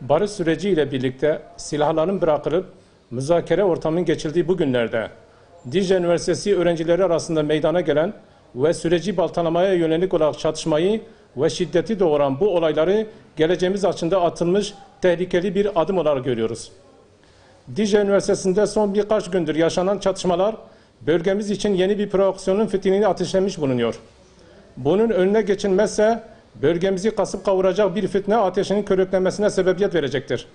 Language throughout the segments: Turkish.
Barış süreciyle birlikte silahların bırakılıp müzakere ortamının geçildiği bu günlerde Dicle Üniversitesi öğrencileri arasında meydana gelen ve süreci baltalamaya yönelik olarak çatışmayı ve şiddeti doğuran bu olayları geleceğimiz açısından atılmış tehlikeli bir adım olarak görüyoruz. Dicle Üniversitesi'nde son birkaç gündür yaşanan çatışmalar bölgemiz için yeni bir provokasyonun fitilini ateşlemiş bulunuyor. Bunun önüne geçilmezse bölgemizi kasıp kavuracak bir fitne ateşinin körüklenmesine sebebiyet verecektir.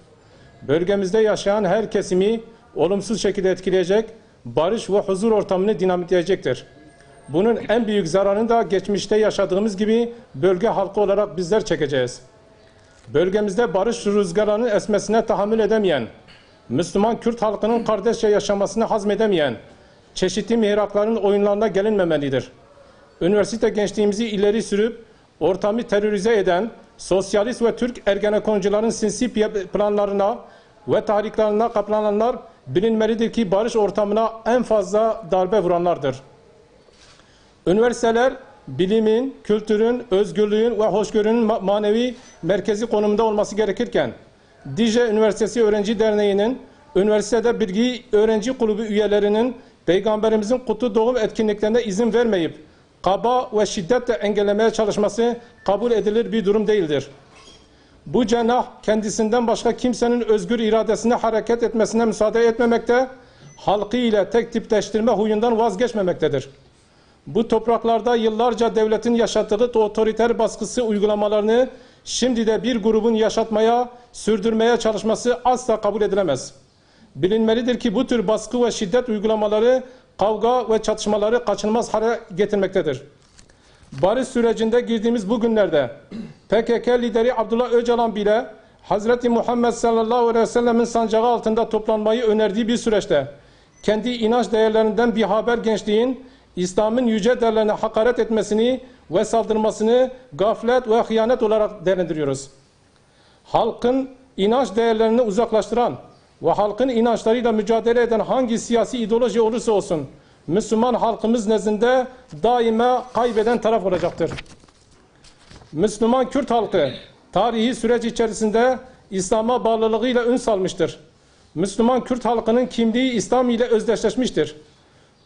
Bölgemizde yaşayan her kesimi olumsuz şekilde etkileyecek, barış ve huzur ortamını dinamitleyecektir. Bunun en büyük zararını da geçmişte yaşadığımız gibi bölge halkı olarak bizler çekeceğiz. Bölgemizde barış rüzgarının esmesine tahammül edemeyen, Müslüman Kürt halkının kardeşçe yaşamasını hazmedemeyen, çeşitli mihrakların oyunlarına gelinmemelidir. Üniversite gençliğimizi ileri sürüp ortamı terörize eden sosyalist ve Türk ergenekoncuların sinsi planlarına ve tahriklerine kaplananlar bilinmelidir ki barış ortamına en fazla darbe vuranlardır. Üniversiteler bilimin, kültürün, özgürlüğün ve hoşgörünün manevi merkezi konumunda olması gerekirken Dicle Üniversitesi Öğrenci Derneği'nin üniversitede bilgi öğrenci kulübü üyelerinin Peygamberimizin kutlu doğum etkinliklerine izin vermeyip kaba ve şiddetle engellemeye çalışması kabul edilir bir durum değildir. Bu cenah kendisinden başka kimsenin özgür iradesine hareket etmesine müsaade etmemekte, halkı ile tek tipleştirme huyundan vazgeçmemektedir. Bu topraklarda yıllarca devletin yaşattığı otoriter baskısı uygulamalarını şimdi de bir grubun yaşatmaya, sürdürmeye çalışması asla kabul edilemez. Bilinmelidir ki bu tür baskı ve şiddet uygulamaları kavga ve çatışmaları kaçınılmaz hale getirmektedir. Barış sürecinde girdiğimiz bu günlerde PKK lideri Abdullah Öcalan bile Hazreti Muhammed sallallahu aleyhi ve sellemin sancağı altında toplanmayı önerdiği bir süreçte kendi inanç değerlerinden bir haber gençliğin İslam'ın yüce değerlerine hakaret etmesini ve saldırmasını gaflet ve hıyanet olarak değerlendiriyoruz. Halkın inanç değerlerini uzaklaştıran ve halkın inançlarıyla mücadele eden hangi siyasi ideoloji olursa olsun Müslüman halkımız nezdinde daima kaybeden taraf olacaktır. Müslüman Kürt halkı tarihi süreç içerisinde İslam'a bağlılığıyla ün salmıştır. Müslüman Kürt halkının kimliği İslam ile özdeşleşmiştir.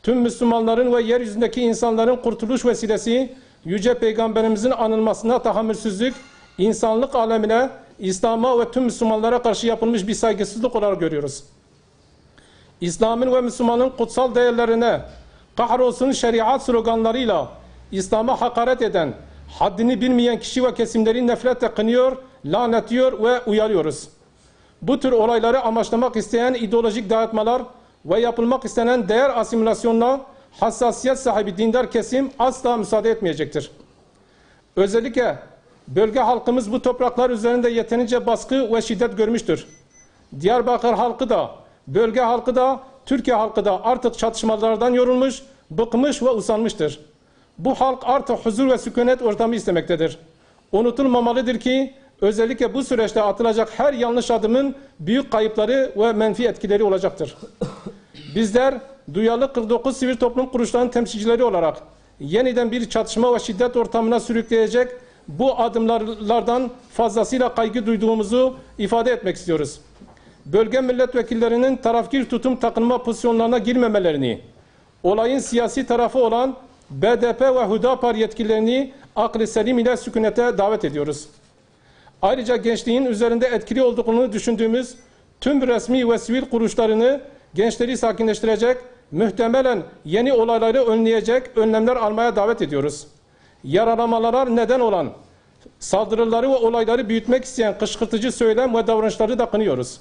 Tüm Müslümanların ve yeryüzündeki insanların kurtuluş vesilesi Yüce Peygamberimizin anılmasına tahammülsüzlük, insanlık alemine, İslam'a ve tüm Müslümanlara karşı yapılmış bir saygısızlık olarak görüyoruz. İslam'ın ve Müslümanın kutsal değerlerine kahrolsun şeriat sloganlarıyla İslam'a hakaret eden, haddini bilmeyen kişi ve kesimleri nefretle kınıyor, lanetliyor ve uyarıyoruz. Bu tür olayları amaçlamak isteyen ideolojik dayatmalar ve yapılmak istenen değer asimilasyonuna hassasiyet sahibi dindar kesim asla müsaade etmeyecektir. Özellikle bölge halkımız bu topraklar üzerinde yeterince baskı ve şiddet görmüştür. Diyarbakır halkı da, bölge halkı da, Türkiye halkı da artık çatışmalardan yorulmuş, bıkmış ve usanmıştır. Bu halk artık huzur ve sükunet ortamı istemektedir. Unutulmamalıdır ki özellikle bu süreçte atılacak her yanlış adımın büyük kayıpları ve menfi etkileri olacaktır. Bizler duyarlı 49 sivil toplum kuruluşlarının temsilcileri olarak yeniden bir çatışma ve şiddet ortamına sürükleyecek bu adımlardan fazlasıyla kaygı duyduğumuzu ifade etmek istiyoruz. Bölge milletvekillerinin tarafgir tutum takınma pozisyonlarına girmemelerini, olayın siyasi tarafı olan BDP ve Hüdapar yetkililerini aklı selim ile sükunete davet ediyoruz. Ayrıca gençliğin üzerinde etkili olduğunu düşündüğümüz tüm resmi ve sivil kuruluşlarını gençleri sakinleştirecek, muhtemelen yeni olayları önleyecek önlemler almaya davet ediyoruz. Yaralamalara neden olan saldırıları ve olayları büyütmek isteyen kışkırtıcı söylem ve davranışları da kınıyoruz.